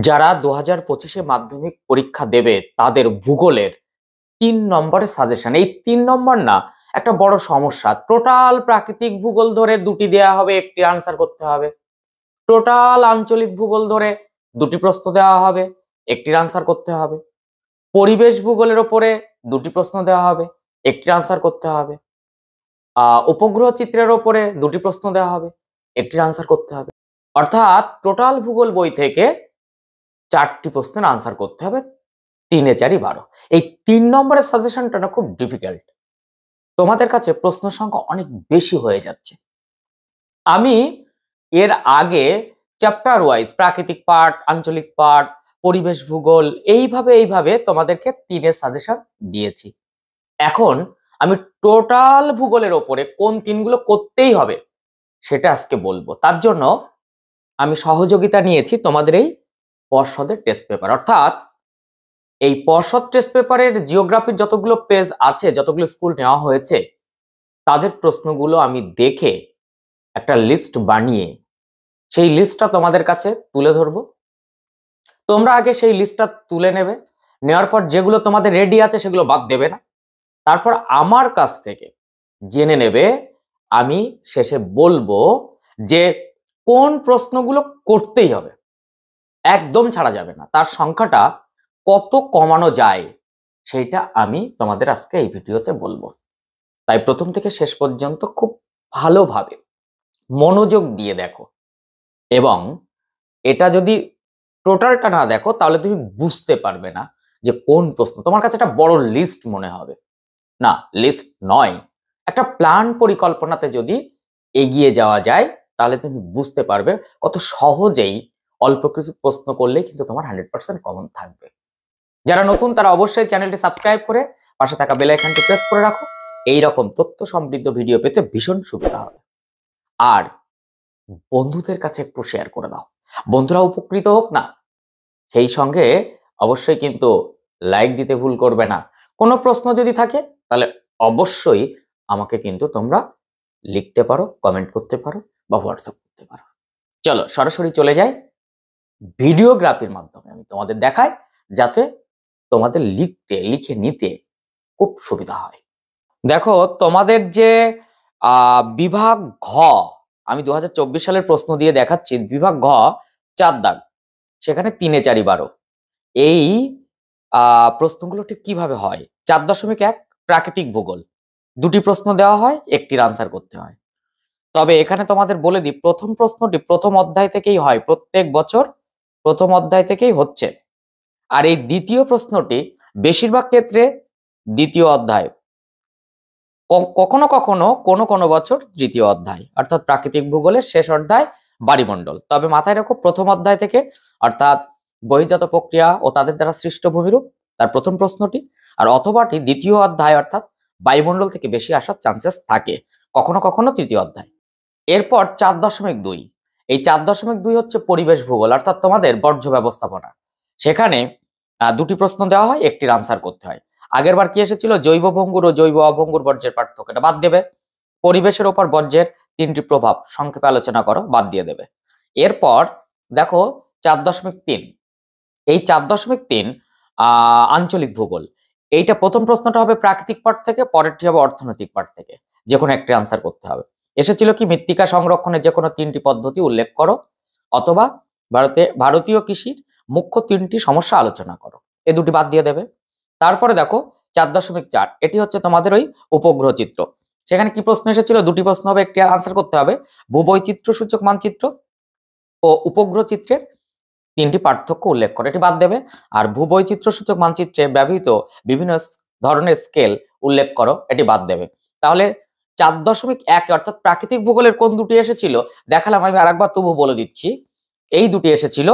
যারা 2025-এ মাধ্যমিক পরীক্ষা দেবে তাদের ভূগোলের 3 নম্বরের সাজেশন। এই 3 নম্বর না একটা বড় সমস্যা। টোটাল প্রাকৃতিক ভূগোল ধরে 2টি দেয়া হবে, একটি আনসার করতে হবে। টোটাল আঞ্চলিক ভূগোল ধরে 2টি প্রশ্ন দেওয়া হবে, একটির আনসার করতে হবে। পরিবেশ ভূগোলের ওপরে 2টি প্রশ্ন দেওয়া হবে, একটির আনসার করতে হবে। উপগ্রহ চিত্রের ওপরে 2টি প্রশ্ন দেওয়া হবে, একটির আনসার করতে হবে। অর্থাৎ টোটাল ভূগোল বই থেকে 4টি প্রশ্নের আনসার করতে হবে, 3 এ 4 12। এই 3 নম্বরের সাজেশনটা না খুব ডিফিকাল্ট। তোমাদের কাছে প্রশ্ন সংখ্যা অনেক বেশি হয়ে যাচ্ছে। আমি এর আগে চ্যাপ্টার ওয়াইজ প্রাকৃতিক পার্ট, আঞ্চলিক পার্ট, পরিবেশ ভূগোল এইভাবে তোমাদেরকে 3-এর সাজেশন দিয়েছি। এখন আমি টোটাল ভূগোলের ওপরে কোন 3গুলো করতেই হবে সেটা আজকে বলবো। তার জন্য আমি সহযোগিতা নিয়েছি তোমাদের এই পর্ষদের টেস্ট পেপার। অর্থাৎ এই পর্ষদ টেস্ট পেপারের জিওগ্রাফির যতগুলো পেজ আছে, যতগুলো স্কুল নেওয়া হয়েছে, তাদের প্রশ্নগুলো আমি দেখে একটা লিস্ট বানিয়ে সেই লিস্টটা তোমাদের কাছে তুলে ধরবো। তোমরা আগে সেই লিস্টটা তুলে নেবে, নেওয়ার পর যেগুলো তোমাদের রেডি আছে সেগুলো বাদ দেবে না। তারপর আমার কাছ থেকে জেনে নেবে, আমি শেষে বলবো যে কোন প্রশ্নগুলো করতেই হবে, একদম ছাড়া যাবে না। তার সংখ্যাটা কত কমানো যায় সেইটা আমি তোমাদের আজকে এই ভিডিওতে বলবো। তাই প্রথম থেকে শেষ পর্যন্ত খুব ভালোভাবে মনোযোগ দিয়ে দেখো, এবং এটা যদি টোটালটা না দেখো তাহলে তুমি বুঝতে পারবে না যে কোন প্রশ্ন। তোমার কাছে একটা বড় লিস্ট মনে হবে, না লিস্ট নয়, একটা প্ল্যান পরিকল্পনাতে যদি এগিয়ে যাওয়া যায় তাহলে তুমি বুঝতে পারবে কত সহজেই অল্প কিছু প্রশ্ন করলেই কিন্তু তোমার 100% কমন থাকবে। যারা নতুন তারা অবশ্যই চ্যানেলটি সাবস্ক্রাইব করে পাশে থাকা বেল আইকনটি প্রেস করে রাখো। এই রকম তথ্য সমৃদ্ধ ভিডিও পেতে ভীষণ সুবিধা হবে। আর বন্ধুদের কাছে একটু শেয়ার করে দাও, বন্ধুরা উপকৃত হোক না। সেই সঙ্গে অবশ্যই কিন্তু লাইক দিতে ভুল করবে না। কোনো প্রশ্ন যদি থাকে তাহলে অবশ্যই আমাকে কিন্তু তোমরা লিখতে পারো, কমেন্ট করতে পারো বা হোয়াটসঅ্যাপ করতে পারো। চলো সরাসরি চলে যাই, ভিডিওগ্রাফির মাধ্যমে আমি তোমাদের দেখাই যাতে তোমাদের লিখে নিতে খুব সুবিধা হয়। দেখো তোমাদের যে বিভাগ ঘ, আমি 2024 সালের প্রশ্ন দিয়ে দেখাচ্ছি। বিভাগ ঘ 4 দাগ, সেখানে 3 এ 4 12। এই প্রশ্নগুলো ঠিক কিভাবে হয়? 4.1 প্রাকৃতিক ভূগোল, 2টি প্রশ্ন দেওয়া হয়, একটির আনসার করতে হয়। তবে এখানে তোমাদের বলে দিই, প্রথম প্রশ্নটি প্রথম অধ্যায় থেকেই হয়, প্রত্যেক বছর প্রথম অধ্যায় থেকেই হচ্ছে। আর এই দ্বিতীয় প্রশ্নটি বেশিরভাগ ক্ষেত্রে দ্বিতীয় অধ্যায়, কখনো কখনো কোনো বছর তৃতীয় অধ্যায়, অর্থাৎ প্রাকৃতিক ভূগোলের শেষ অধ্যায় বায়ুমণ্ডল। তবে মাথায় রাখো প্রথম অধ্যায় থেকে, অর্থাৎ বহির্জাত প্রক্রিয়া ও তাদের দ্বারা সৃষ্ট ভূমিরূপ, তার প্রথম প্রশ্নটি, আর অথবাটি দ্বিতীয় অধ্যায় অর্থাৎ বায়ুমণ্ডল থেকে বেশি আসার চান্সেস থাকে, কখনো কখনো তৃতীয় অধ্যায়। এরপর 4.2, এই 4.2 হচ্ছে পরিবেশ ভূগোল, অর্থাৎ তোমাদের বর্জ্য ব্যবস্থাপনা। সেখানে 2টি প্রশ্ন দেওয়া হয়, একটির আনসার করতে হয়। আগের বার কি এসেছিল? জৈব ভঙ্গুর ও জৈব অভঙ্গুর বর্জ্যের পার্থক্য, এটা বাদ দেবে। পরিবেশের ওপর বর্জ্যের 3টি প্রভাব সংক্ষেপে আলোচনা করো, বাদ দিয়ে দেবে। এরপর দেখো 4.3, এই 4.3 আঞ্চলিক ভূগোল। এইটা প্রথম প্রশ্নটা হবে প্রাকৃতিক পাঠ থেকে, পরেরটি হবে অর্থনৈতিক পাঠ থেকে, যে কোনো একটি আনসার করতে হবে। এসেছিল কি মৃত্তিকা সংরক্ষণের যে কোনো 3টি পদ্ধতি উল্লেখ করো, অথবা ভারতীয় কৃষির মুখ্য 3টি সমস্যা আলোচনা করো। এই 2টি বাদ দিয়ে দেবে। তারপরে দেখো 4.4, এটি হচ্ছে তোমাদের ওই উপগ্রহ চিত্র। সেখানে কি প্রশ্ন এসেছিল? 2টি প্রশ্ন হবে, একটি আনসার করতে হবে। ভূবৈচিত্র্য সূচক মানচিত্র ও উপগ্রহ চিত্রের 3টি পার্থক্য উল্লেখ করে, এটি বাদ দেবে। আর ভূবৈচিত্র্য সূচক মানচিত্রে ব্যবহৃত বিভিন্ন ধরনের স্কেল উল্লেখ করো, এটি বাদ দেবে। তাহলে 4.1 অর্থাৎ প্রাকৃতিক ভূগোলের কোন 2টি এসেছিল দেখালাম, আমি আরেকবার তবু বলে দিচ্ছি। এই 2টি এসেছিল,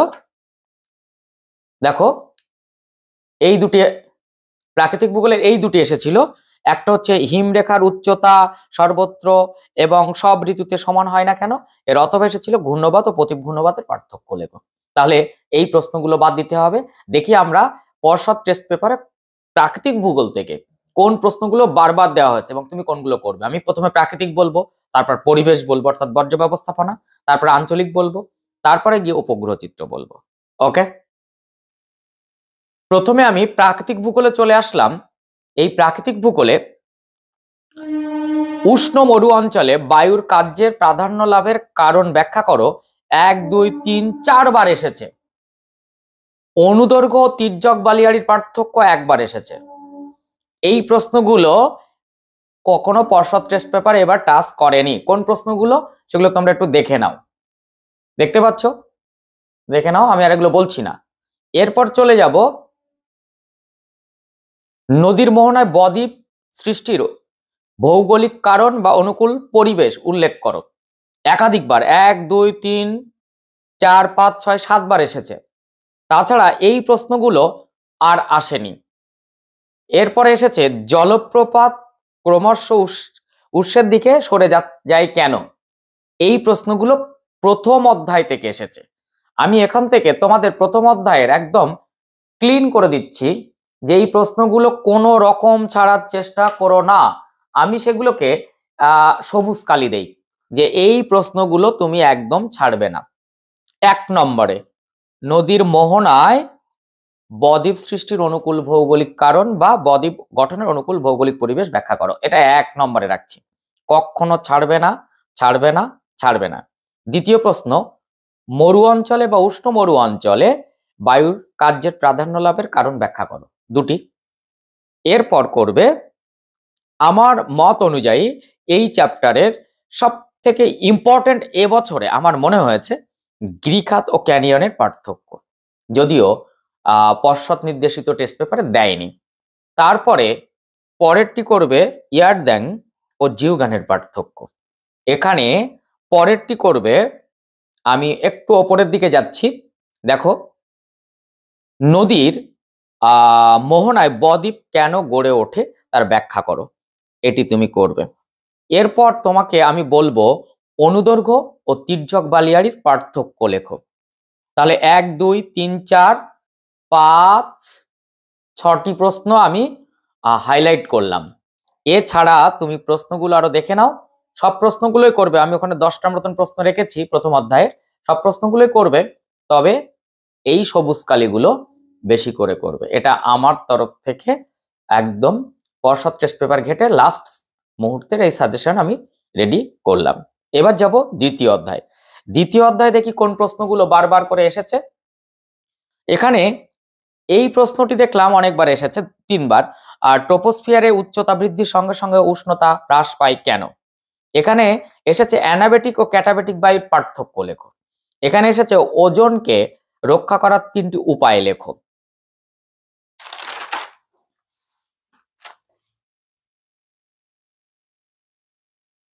দেখো এই 2টি প্রাকৃতিক ভূগোলের এই 2টি এসেছিল। একটা হচ্ছে হিমরেখার উচ্চতা সর্বত্র এবং সব ঋতুতে সমান হয় না কেন, এর অথবা এসেছিল ঘূর্ণবাত ও প্রতি ঘূর্ণবাতের পার্থক্য লেখো। তাহলে এই প্রশ্নগুলো বাদ দিতে হবে। দেখি আমরা পর্ষদ টেস্ট পেপারে প্রাকৃতিক ভূগোল থেকে কোন প্রশ্নগুলো বারবার দেওয়া হয়েছে এবং তুমি কোনগুলো করবে। আমি প্রথমে প্রাকৃতিক বলবো, তারপর পরিবেশ বলবো অর্থাৎ বর্জ্য ব্যবস্থাপনা, তারপর আঞ্চলিক বলবো, তারপরে গিয়ে উপগ্রহ চিত্র বলবো। ওকে, প্রথমে আমি প্রাকৃতিক ভূগোলে চলে আসলাম। এই প্রাকৃতিক ভূগোলে উষ্ণ মরু অঞ্চলে বায়ুর কার্যের প্রাধান্য লাভের কারণ ব্যাখ্যা করো। 1 2 3 4 বার এসেছে। অনুদৈর্ঘ্য ও তির্যক বালিয়াড়ির পার্থক্য একবার এসেছে। এই প্রশ্নগুলো কখনো পর্ষদ টেস্ট পেপার এবার টাচ করেনি। কোন প্রশ্নগুলো সেগুলো তোমরা একটু দেখে নাও। দেখতে পাচ্ছ? দেখে নাও, আমি আর এগুলো বলছি না। এরপর চলে যাব নদীর মোহনায় বদ্বীপ সৃষ্টির ভৌগোলিক কারণ বা অনুকূল পরিবেশ উল্লেখ করো। একাধিকবার 1 2 3 4 5 6 7 বার এসেছে। তাছাড়া এই প্রশ্নগুলো আর আসেনি। এরপরে এসেছে জলপ্রপাত ক্রমশ উৎসের দিকে সরে যায় কেন। এই প্রশ্নগুলো প্রথম অধ্যায় থেকে এসেছে। আমি এখান থেকে তোমাদের প্রথম অধ্যায়ের একদম ক্লিন করে দিচ্ছি যে এই প্রশ্নগুলো কোনো রকম ছাড়ার চেষ্টা করো না। আমি সেগুলোকে সবুজ কালি দেই যে এই প্রশ্নগুলো তুমি একদম ছাড়বে না। 1 নম্বরে নদীর মোহনায় বদ্বীপ সৃষ্টির অনুকূল ভৌগোলিক কারণ বা বদ্বীপ গঠনের অনুকূল ভৌগোলিক পরিবেশ ব্যাখ্যা করো। এটা 1 নম্বরে রাখছি, কখনো ছাড়বে না, ছাড়বে না, ছাড়বে না। দ্বিতীয় প্রশ্ন, মরু অঞ্চলে বা উষ্ণ মরু অঞ্চলে বায়ুর কার্যের প্রাধান্য লাভের কারণ ব্যাখ্যা করো, 2টি। এরপর করবে আমার মত অনুযায়ী এই চ্যাপ্টারের সব থেকে ইম্পর্টেন্ট এবছরে আমার মনে হয়েছে গিরিখাত ও ক্যানিয়নের পার্থক্য, যদিও পর্ষদ নির্দেশিত টেস্ট পেপারে দেয়নি। তারপরে পরেরটি করবে ইয়ারদ্যাং ও জিওগানের পার্থক্য। এখানে পরেরটি করবে, আমি একটু ওপরের দিকে যাচ্ছি, দেখো নদীর মোহনায় বদ্বীপ কেন গড়ে ওঠে তার ব্যাখ্যা করো, এটি তুমি করবে। এরপর তোমাকে আমি বলবো অনুদৈর্ঘ্য ও তির্যক বালিয়াড়ির পার্থক্য লেখো। তাহলে 1 2 3 4 5 6টি প্রশ্ন আমি হাইলাইট করলাম। এছাড়া তুমি প্রশ্নগুলো আরো দেখে নাও, সব প্রশ্নগুলোই করবে। আমি ওখানে 10টার মতন প্রশ্ন রেখেছি প্রথম অধ্যায়ের, সব প্রশ্নগুলোই করবে, তবে এই সবুজ কালিগুলো বেশি করে করবে। এটা আমার তরফ থেকে একদম পর্ষদ টেস্ট পেপার ঘেটে লাস্ট মুহূর্তের এই সাজেশন আমি রেডি করলাম। এবার যাব দ্বিতীয় অধ্যায়। দ্বিতীয় অধ্যায় দেখি কোন প্রশ্নগুলো বারবার করে এসেছে। এখানে এই প্রশ্নটি দেখলাম অনেকবার এসেছে, 3 বার। আর ট্রপোস্ফিয়ারে উচ্চতা বৃদ্ধির সঙ্গে সঙ্গে উষ্ণতা হ্রাস পায় কেন। এখানে এসেছে অ্যানাবেটিক ও ক্যাটাবেটিক বায়ুর পার্থক্য লেখো। এখানে এসেছে ওজোনকে রক্ষা করার 3টি উপায় লেখো।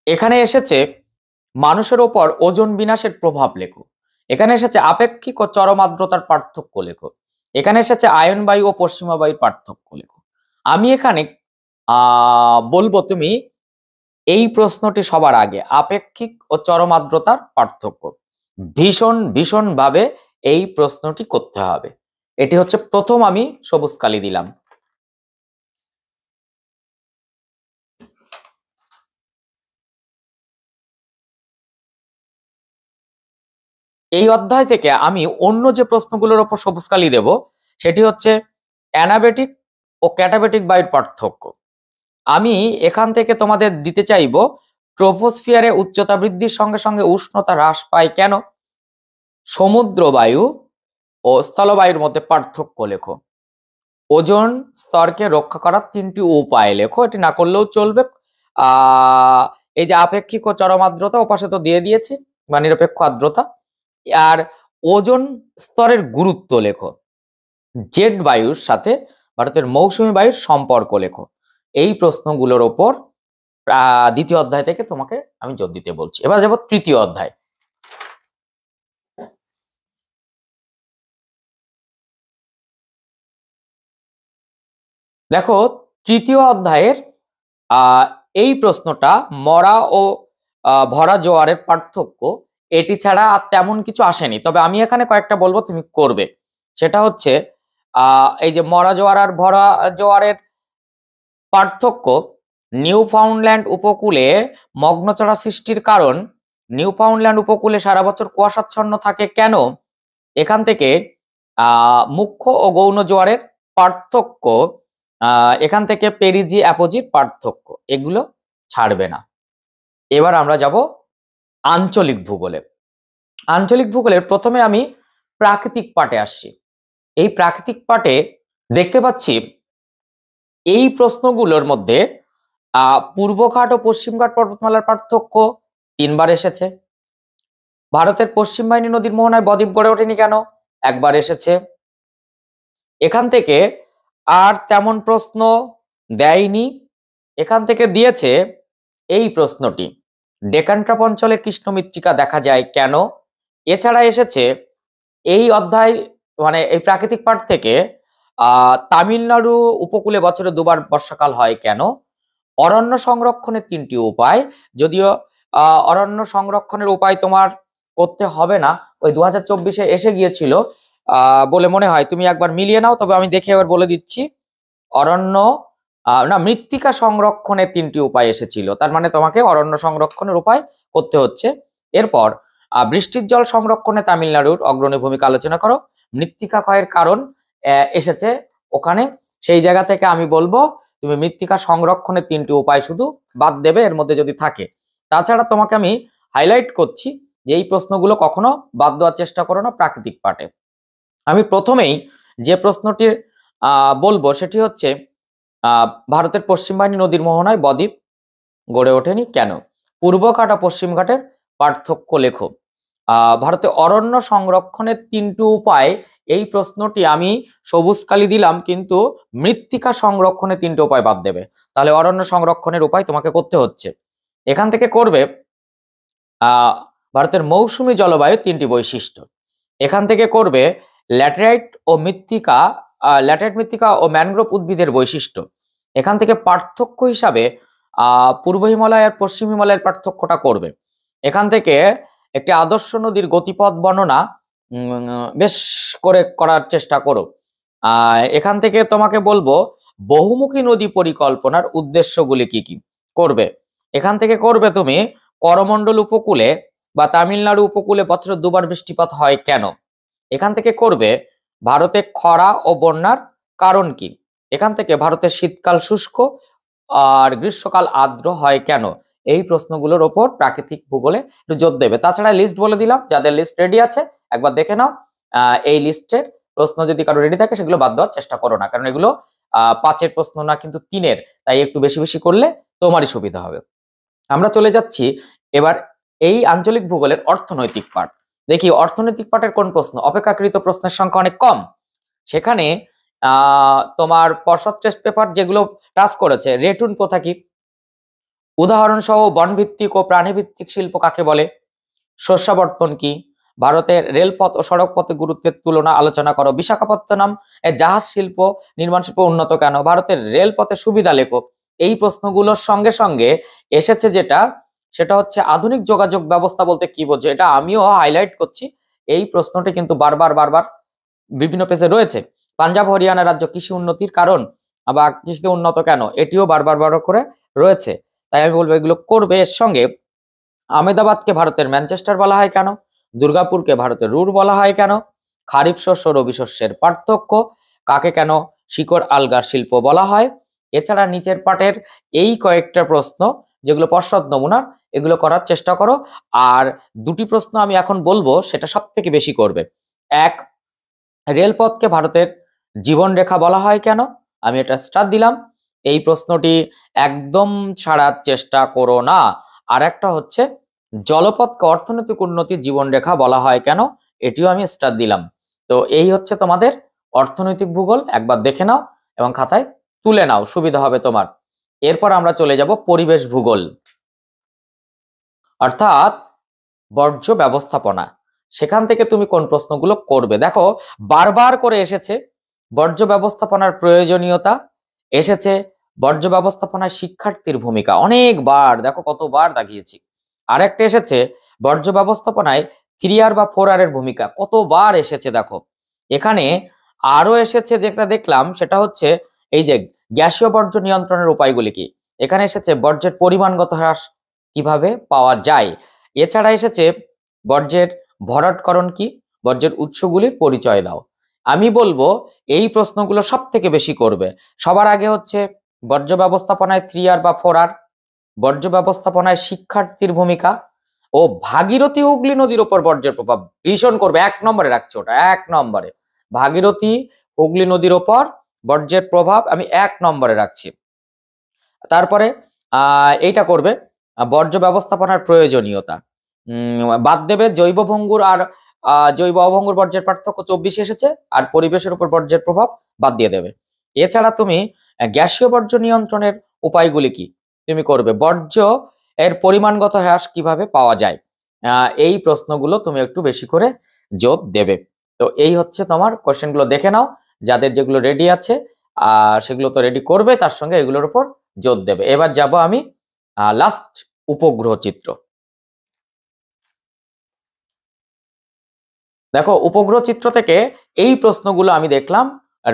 এখানে এসেছে মানুষের ওপর ওজোন বিনাশের প্রভাব লেখো। এখানে এসেছে আপেক্ষিক ও চরম আর্দ্রতার পার্থক্য লেখো। এখানে এসেছে আয়ন বায়ু ও পশ্চিমা বায়ুর পার্থক্য লেখো। আমি এখানে বলবো তুমি এই প্রশ্নটি সবার আগে, আপেক্ষিক ও চরম আর্দ্রতার পার্থক্য ভীষণ ভাবে এই প্রশ্নটি করতে হবে। এটি হচ্ছে প্রথম আমি সবুজ কালি দিলাম। এই অধ্যায় থেকে আমি অন্য যে প্রশ্নগুলোর উপর সবুজ কালি দেব সেটি হচ্ছে অ্যানাবেটিক ও ক্যাটাবেটিক বায়ুর পার্থক্য। আমি এখান থেকে তোমাদের দিতে চাইব ট্রপোস্ফিয়ারে উচ্চতা বৃদ্ধির সঙ্গে সঙ্গে উষ্ণতা হ্রাস পায় কেন, সমুদ্র বায়ু ও স্থলবায়ুর মধ্যে পার্থক্য লেখো, ওজোন স্তরকে রক্ষা করার 3টি উপায় লেখো। এটি না করলেও চলবে। এই যে আপেক্ষিক ও চরম আর্দ্রতা ওপাশে তো দিয়ে দিয়েছি, বা নিরপেক্ষ আর্দ্রতা। আর ওজোন স্তরের গুরুত্ব লেখো। জেট বায়ুর সাথে ভারতের মৌসুমী বায়ুর সম্পর্ক লেখো। এই প্রশ্নগুলোর ওপর দ্বিতীয় অধ্যায় থেকে তোমাকে আমি জোর দিতে বলছি। এবার যাব তৃতীয় অধ্যায়। দেখো তৃতীয় অধ্যায়ের এই প্রশ্নটা মরা ও ভরা জোয়ারের পার্থক্য, এটি ছাড়া আর তেমন কিছু আসেনি, তবে আমি এখানে কয়েকটা বলবো তুমি করবে। সেটা হচ্ছে এই যে মরা জোয়ার আর ভরা জোয়ারের পার্থক্য, নিউফাউন্ডল্যান্ড উপকূলে মগ্নচড়া সৃষ্টির কারণ, নিউফাউন্ডল্যান্ড উপকূলে সারা বছর কুয়াশাচ্ছন্ন থাকে কেন, এখান থেকে মুখ্য ও গৌণ জোয়ারের পার্থক্য, এখান থেকে পেরিজি অ্যাপোজিট পার্থক্য এগুলো ছাড়বে না। এবার আমরা যাব আঞ্চলিক ভূগোলে। আঞ্চলিক ভূগোলের প্রথমে আমি প্রাকৃতিক পাটে আসছি। এই প্রাকৃতিক পাটে দেখতে পাচ্ছি এই প্রশ্নগুলোর মধ্যে পূর্বঘাট ও পশ্চিমঘাট পর্বতমালার পার্থক্য 3বার এসেছে। ভারতের পশ্চিম বাহিনী নদীর মোহনায় বদ্বীপ গড়ে ওঠেনি কেন? 1বার এসেছে। এখান থেকে আর তেমন প্রশ্ন দেয়নি। এখান থেকে দিয়েছে এই প্রশ্নটি, ডেকান ট্রাপ অঞ্চলে কৃষ্ণ মৃত্তিকা দেখা যায় কেন? এছাড়া এসেছে এই অধ্যায় মানে এই প্রাকৃতিক পাঠ থেকে তামিলনাড়ু উপকূলে বছরে 2বার বর্ষাকাল হয় কেন? অরণ্য সংরক্ষণের 3টি উপায়, যদিও অরণ্য সংরক্ষণের উপায় তোমার করতে হবে না, ওই 2024-এ এসে গিয়েছিল বলে মনে হয়, তুমি একবার মিলিয়ে নাও। তবে আমি দেখে এবার বলে দিচ্ছি, অরণ্য না, মৃত্তিকা সংরক্ষণের 3টি উপায় এসেছিল, তার মানে তোমাকে অরণ্য সংরক্ষণের উপায় করতে হচ্ছে। এরপর বৃষ্টির জল সংরক্ষণে তামিলনাড়ুর অগ্রণী ভূমিকা আলোচনা করো। মৃত্তিকা ক্ষয়ের কারণ এসেছে ওখানে, সেই জায়গা থেকে আমি বলবো তুমি মৃত্তিকা সংরক্ষণের 3টি উপায় শুধু বাদ দেবে এর মধ্যে যদি থাকে। তাছাড়া তোমাকে আমি হাইলাইট করছি যে এই প্রশ্নগুলো কখনো বাদ দেওয়ার চেষ্টা করো না প্রাকৃতিক পাঠে। আমি প্রথমেই যে প্রশ্নটির বলবো সেটি হচ্ছে ভারতের পশ্চিম বাহিনী নদীর মোহনায় বদ্বীপ গড়ে ওঠেনি কেন? পূর্বঘাট ও পশ্চিমঘাটের পার্থক্য লেখো। ভারতে অরণ্য সংরক্ষণের 3টি উপায়, এই প্রশ্নটি আমি সবুজ কালি দিলাম, কিন্তু মৃত্তিকা সংরক্ষণের 3টে উপায় বাদ দেবে, তাহলে অরণ্য সংরক্ষণের উপায় তোমাকে করতে হচ্ছে। এখান থেকে করবে ভারতের মৌসুমী জলবায়ুর 3টি বৈশিষ্ট্য। এখান থেকে করবে ল্যাটেরাইট মৃত্তিকা ও ম্যানগ্রোভ উদ্ভিদের বৈশিষ্ট্য। এখান থেকে পার্থক্য হিসাবে পূর্ব হিমালয় আর পশ্চিম হিমালয়ের পার্থক্যটা করবে। এখান থেকে একটি আদর্শ নদীর গতিপথ বর্ণনা বেশ করে করার চেষ্টা করো। এখান থেকে তোমাকে বলবো বহুমুখী নদী পরিকল্পনার উদ্দেশ্যগুলি কি কি করবে। এখান থেকে করবে তুমি করমণ্ডল উপকূলে বা তামিলনাড়ু উপকূলে বছরে 2বার বৃষ্টিপাত হয় কেন? এখান থেকে করবে ভারতে খরা ও বন্যার কারণ কি? এখান থেকে ভারতের শীতকাল শুষ্ক আর গ্রীষ্মকাল আর্দ্র হয় কেন? এই প্রশ্নগুলোর ওপর প্রাকৃতিক ভূগোলে একটু জোর দেবে। তাছাড়া লিস্ট বলে দিলাম, যাদের লিস্ট রেডি আছে একবার দেখে নাও। এই লিস্টের প্রশ্ন যদি কারো রেডি থাকে সেগুলো বাদ দেওয়ার চেষ্টা করো না, কারণ এগুলো 5-এর প্রশ্ন না কিন্তু 3-এর, তাই একটু বেশি বেশি করলে তোমারই সুবিধা হবে। আমরা চলে যাচ্ছি এবার এই আঞ্চলিক ভূগোলের অর্থনৈতিক পাঠ। দেখি অর্থনৈতিক পাঠের কোন প্রশ্ন, অপেক্ষাকৃত প্রশ্নের সংখ্যা অনেক কম। সেখানে তোমার পর্ষদ টেস্ট পেপার যেগুলো টাচ করেছে, রেটুন প্রথা কি? উদাহরণ সহ বনভিত্তিক ও প্রাণীভিত্তিক শিল্প কাকে বলে? শস্যাবর্তন কি? ভারতের রেলপথ ও সড়ক পথে গুরুত্বের তুলনা আলোচনা করো। বিশাখাপত্তনম জাহাজ শিল্প নির্মাণ শিল্প উন্নত কেন? ভারতের রেলপথের সুবিধা লেখো। এই প্রশ্নগুলোর সঙ্গে সঙ্গে এসেছে যেটা, সেটা হচ্ছে আধুনিক যোগাযোগ ব্যবস্থা বলতে কি বোঝো? এটা আমিও হাইলাইট করছি, এই প্রশ্নটি কিন্তু বারবার বারবার বিভিন্ন পেজে রয়েছে। পাঞ্জাব হরিয়ানা রাজ্য কৃষি উন্নতির কারণ বা কৃষিতে উন্নত কেন, এটিও বারবার বারবার করে রয়েছে, তাই আমি বলবো এগুলো করবে। এর সঙ্গে আহমেদাবাদকে ভারতের ম্যানচেস্টার বলা হয় কেন? দুর্গাপুরকে ভারতের রুর বলা হয় কেন? খারিফ শস্য রবি শস্যের পার্থক্য, কাকে কেন শিকড় আলগা শিল্প বলা হয়? এছাড়া নিচের পাটের এই কয়েকটা প্রশ্ন যেগুলো পর্ষদ নমুনার, এগুলো করার চেষ্টা করো। আর 2টি প্রশ্ন আমি এখন বলবো সেটা সব থেকে বেশি করবে। এক, রেলপথকে ভারতের জীবনরেখা বলা হয় কেন? আমি এটা স্টার দিলাম, এই প্রশ্নটি একদম ছাড়ার চেষ্টা করো না। আর একটা হচ্ছে জলপথকে অর্থনৈতিক উন্নতির জীবনরেখা বলা হয় কেন? এটিও আমি স্টার দিলাম। তো এই হচ্ছে তোমাদের অর্থনৈতিক ভূগোল, একবার দেখে নাও এবং খাতায় তুলে নাও, সুবিধা হবে তোমার। এরপর আমরা চলে যাব পরিবেশ ভূগোল, অর্থাৎ বর্জ্য ব্যবস্থাপনা। সেখান থেকে তুমি কোন প্রশ্নগুলো করবে? দেখো বারবার করে এসেছে বর্জ্য ব্যবস্থাপনার প্রয়োজনীয়তা, এসেছে বর্জ্য ব্যবস্থাপনায় শিক্ষার্থীর ভূমিকা, অনেকবার, দেখো কতবার দাগিয়েছি। আরেকটা এসেছে বর্জ্য ব্যবস্থাপনায় 3R বা 4R এর ভূমিকা, কতবার এসেছে দেখো। এখানে আরো এসেছে যেটা দেখলাম সেটা হচ্ছে এই যে গ্যাসীয় বর্জ্য নিয়ন্ত্রণের উপায়গুলি কি। এখানে এসেছে বর্জ্যের পরিমাণগত হ্রাস কিভাবে পাওয়া যায়। এছাড়া এসেছে বর্জ্যের ভরাটকরণ কি, বর্জ্যের উৎসগুলির পরিচয় দাও। আমি বলবো এই প্রশ্নগুলো সব থেকে বেশি করবে। সবার আগে হচ্ছে বর্জ্য ব্যবস্থাপনায় 3R বা 4R, বর্জ্য ব্যবস্থাপনায় শিক্ষার্থীর ভূমিকা ও ভাগীরথী হুগলি নদীর উপর বর্জ্যের প্রভাব ভীষণ করবে। 1 নম্বরে রাখছে ওটা, 1 নম্বরে ভাগীরথী হুগলি নদীর উপর বর্জ্যের প্রভাব আমি 1 নম্বরে রাখছি। তারপরে এইটা করবে বর্জ্য ব্যবস্থাপনার প্রয়োজনীয়তা, বাদ দেবে জৈব ভঙ্গুর আর জৈব অভঙ্গুর বর্জ্যের পার্থক্য 24 এসেছে, আর পরিবেশের উপর বর্জ্যের প্রভাব বাদ দিয়ে দেবে। এছাড়া তুমি গ্যাসীয় বর্জ্য নিয়ন্ত্রণের উপায়গুলি কি তুমি করবে, বর্জ্য এর পরিমাণগত হ্রাস কিভাবে পাওয়া যায়, এই প্রশ্নগুলো তুমি একটু বেশি করে জোর দেবে। তো এই হচ্ছে তোমার কোশ্চেনগুলো, দেখে নাও যাদের যেগুলো রেডি আছে সেগুলো তো রেডি করবে, তার সঙ্গে এগুলোর উপর জোর দেবে। এবার যাব আমি লাস্ট উপগ্রহ চিত্র। দেখো উপগ্রহ চিত্র থেকে এই প্রশ্নগুলো আমি দেখলাম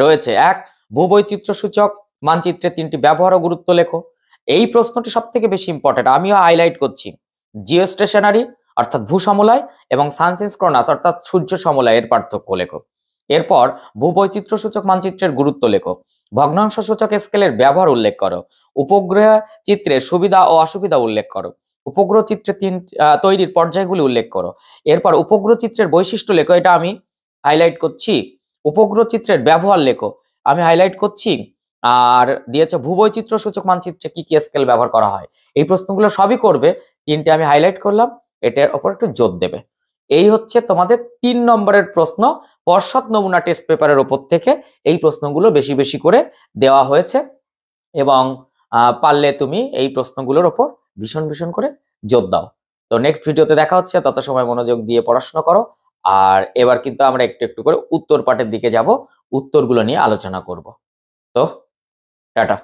রয়েছে। 1, ভূবৈচিত্র্য সূচক মানচিত্রে 3টি ব্যবহার ও গুরুত্ব লেখো। এই প্রশ্নটি সব থেকে বেশি ইম্পর্টেন্ট, আমিও হাইলাইট করছি। জিও স্টেশনারি অর্থাৎ ভূসমলয় এবং সানসিনক্রোনাস অর্থাৎ সূর্য সমলয় এর পার্থক্য লেখো। এরপর ভূবৈচিত্র্য সূচক মানচিত্রের গুরুত্ব লেখো। ভগ্নাংশ সূচক স্কেলের ব্যবহার উল্লেখ করো। উপগ্রহ চিত্রের সুবিধা ও অসুবিধা উল্লেখ করো। উপগ্রহ চিত্রে তৈরির পর্যায়গুলি উল্লেখ করো। এরপর উপগ্রহ চিত্রের বৈশিষ্ট্য লেখো, এটা আমি হাইলাইট করছি। উপগ্রহ চিত্রের ব্যবহার লেখো, আমি হাইলাইট করছি। আর দিয়েছে ভূবৈচিত্র্য সূচক মানচিত্রে কি কি স্কেল ব্যবহার করা হয়। এই প্রশ্নগুলো সবই করবে, 3টে আমি হাইলাইট করলাম, এটার উপর একটু জোর দেবে। এই হচ্ছে তোমাদের 3 নম্বরের প্রশ্ন। পর্ষদ নমুনা টেস্ট পেপারের ওপর থেকে এই প্রশ্নগুলো বেশি বেশি করে দেওয়া হয়েছে, এবং পারলে তুমি এই প্রশ্নগুলোর ওপর ভীষণ ভীষণ করে জোর দাও। তো নেক্সট ভিডিওতে দেখা হচ্ছে, তত সময় মনোযোগ দিয়ে পড়াশোনা করো। আর এবার কিন্তু আমরা একটু একটু করে উত্তর পাঠের দিকে যাব, উত্তরগুলো নিয়ে আলোচনা করব। তো টাটা।